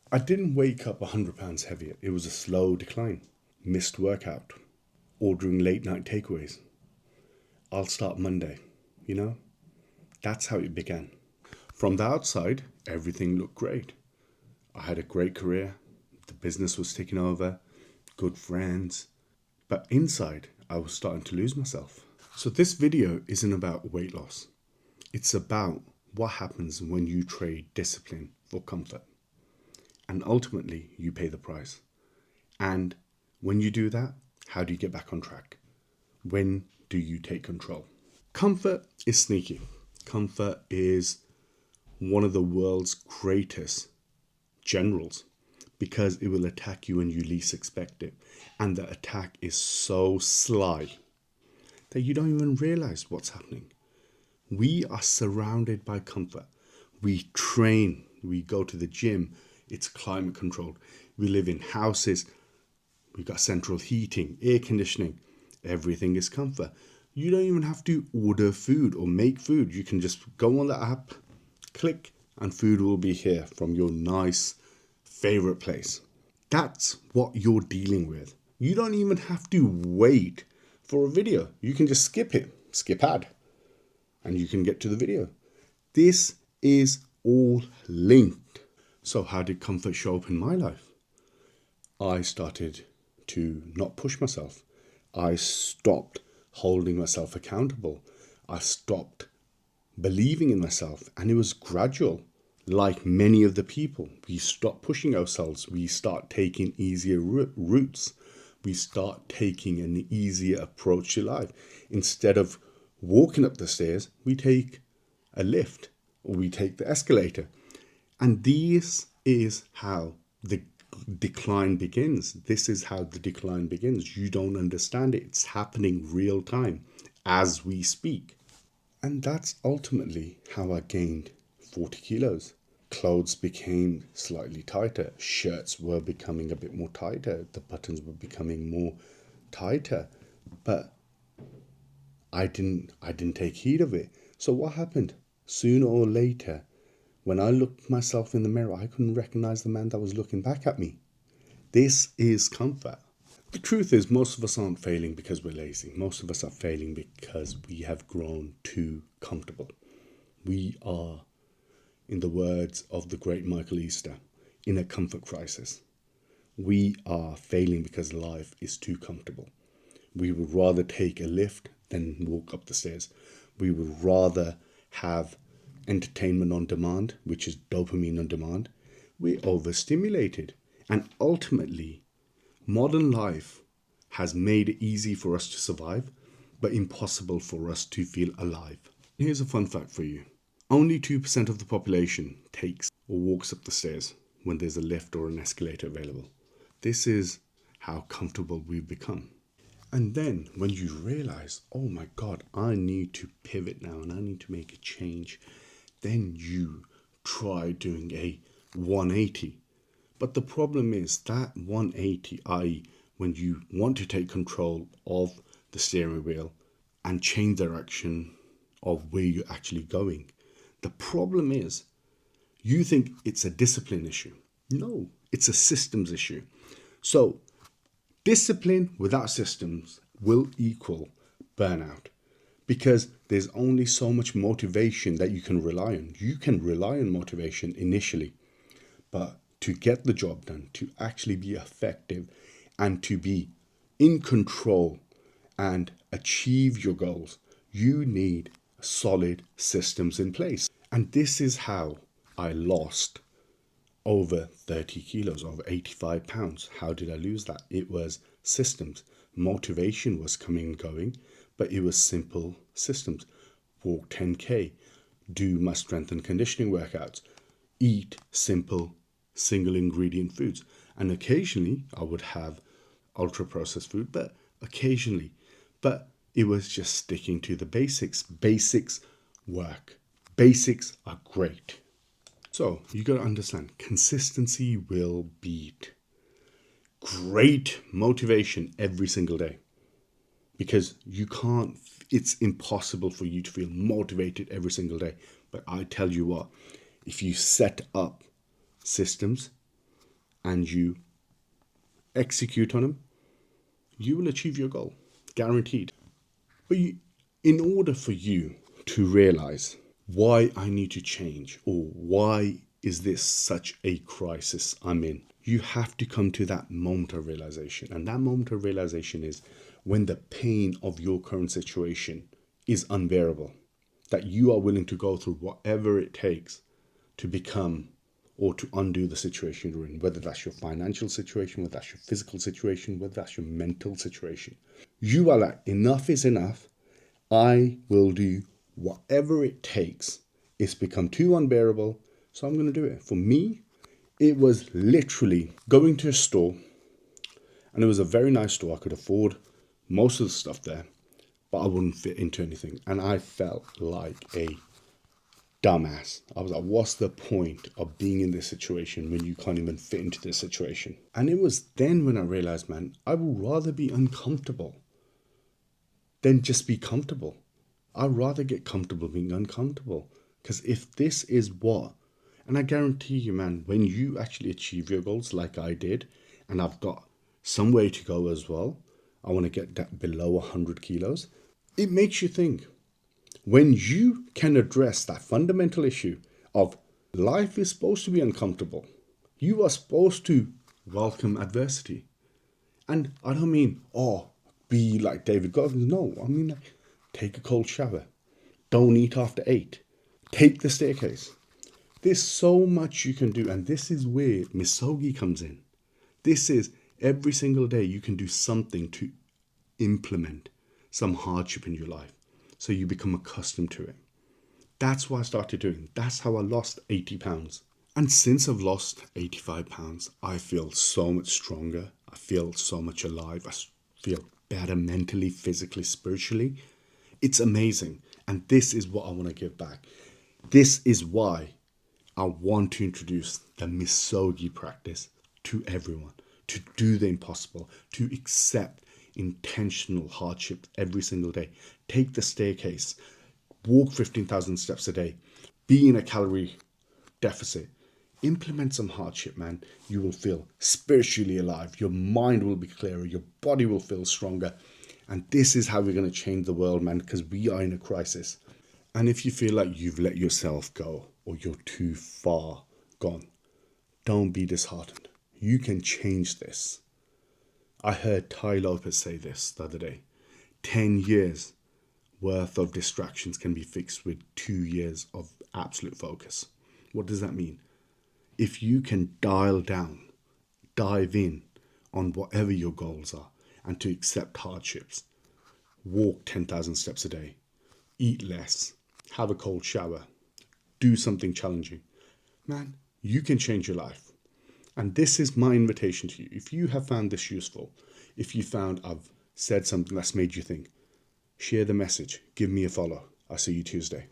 I didn't wake up 100 pounds heavier. It was a slow decline. Missed workout, ordering late night takeaways. I'll start Monday, you know? That's how it began. From the outside, everything looked great. I had a great career, the business was taking over, good friends. But inside, I was starting to lose myself. So this video isn't about weight loss. It's about what happens when you trade discipline for comfort. And ultimately, you pay the price. And when you do that, how do you get back on track? When do you take control? Comfort is sneaky. Comfort is one of the world's greatest generals because it will attack you when you least expect it. And the attack is so sly that you don't even realize what's happening. We are surrounded by comfort. We train, we go to the gym, it's climate controlled. We live in houses, we've got central heating, air conditioning, everything is comfort. You don't even have to order food or make food. You can just go on the app, click, and food will be here from your nice favorite place. That's what you're dealing with. You don't even have to wait for a video. You can just skip it, skip ad, and you can get to the video. This is all linked. So how did comfort show up in my life? I started to not push myself. I stopped holding myself accountable. I stopped believing in myself, and it was gradual. Like many of the people, we stop pushing ourselves. We start taking easier routes. We start taking an easier approach to life. Instead of walking up the stairs, we take a lift or we take the escalator. And this is how the decline begins. This is how the decline begins. You don't understand it. It's happening real time as we speak. And that's ultimately how I gained 40 kilos. Clothes became slightly tighter. Shirts were becoming a bit more tighter. The buttons were becoming more tighter. But I didn't take heed of it. So what happened? Sooner or later, when I looked myself in the mirror, I couldn't recognize the man that was looking back at me. This is comfort. The truth is, most of us aren't failing because we're lazy. Most of us are failing because we have grown too comfortable. We are, in the words of the great Michael Easter, in a comfort crisis. We are failing because life is too comfortable. We would rather take a lift than walk up the stairs. We would rather have entertainment on demand, which is dopamine on demand. We're overstimulated. And ultimately, modern life has made it easy for us to survive, but impossible for us to feel alive. Here's a fun fact for you. Only 2% of the population takes or walks up the stairs when there's a lift or an escalator available. This is how comfortable we've become. And then when you realize, oh my God, I need to pivot now and I need to make a change, then you try doing a 180. But the problem is that 180, i.e., when you want to take control of the steering wheel and change direction of where you're actually going, the problem is you think it's a discipline issue. No, it's a systems issue. So discipline without systems will equal burnout because there's only so much motivation that you can rely on. You can rely on motivation initially, but to get the job done, to actually be effective and to be in control and achieve your goals, you need solid systems in place. And this is how I lost over 30 kilos, over 85 pounds. How did I lose that? It was systems. Motivation was coming and going, but it was simple systems. Walk 10K, do my strength and conditioning workouts, eat simple single ingredient foods. And occasionally I would have ultra processed food, but occasionally. But it was just sticking to the basics. Basics work. Basics are great. So you got to understand, consistency will beat great motivation every single day. Because it's impossible for you to feel motivated every single day. But I tell you what, if you set up systems, and you execute on them, you will achieve your goal, guaranteed. But in order for you to realize why I need to change, or why is this such a crisis I'm in, you have to come to that moment of realization. And that moment of realization is when the pain of your current situation is unbearable, that you are willing to go through whatever it takes to become or to undo the situation you're in, whether that's your financial situation, whether that's your physical situation, whether that's your mental situation. You are like, enough is enough. I will do whatever it takes. It's become too unbearable, so I'm going to do it. For me, it was literally going to a store, and it was a very nice store. I could afford most of the stuff there, but I wouldn't fit into anything. And I felt like a dumbass. I was like, what's the point of being in this situation when you can't even fit into this situation? And it was then when I realized, man, I would rather be uncomfortable than just be comfortable. I'd rather get comfortable being uncomfortable. Because if this is what, and I guarantee you, man, when you actually achieve your goals like I did, and I've got some way to go as well, I want to get that below 100 kilos, it makes you think. When you can address that fundamental issue of life is supposed to be uncomfortable, you are supposed to welcome adversity. And I don't mean, be like David Goggins. No, I mean, like, take a cold shower. Don't eat after 8. Take the staircase. There's so much you can do. And this is where Misogi comes in. This is every single day you can do something to implement some hardship in your life, so you become accustomed to it. That's what I started doing. That's how I lost 80 pounds. And since I've lost 85 pounds, I feel so much stronger. I feel so much alive. I feel better mentally, physically, spiritually. It's amazing. And this is what I want to give back. This is why I want to introduce the Misogi practice to everyone, to do the impossible, to accept intentional hardship every single day. Take the staircase, walk 15,000 steps a day, be in a calorie deficit, implement some hardship, man. You will feel spiritually alive. Your mind will be clearer. Your body will feel stronger. And this is how we're going to change the world, man, because we are in a crisis. And if you feel like you've let yourself go or you're too far gone, don't be disheartened. You can change this. I heard Ty Lopez say this the other day. 10 years worth of distractions can be fixed with 2 years of absolute focus. What does that mean? If you can dial down, dive in on whatever your goals are, and to accept hardships, walk 10,000 steps a day, eat less, have a cold shower, do something challenging, man, you can change your life. And this is my invitation to you. If you have found this useful, if you found I've said something that's made you think, share the message, give me a follow. I'll see you Tuesday.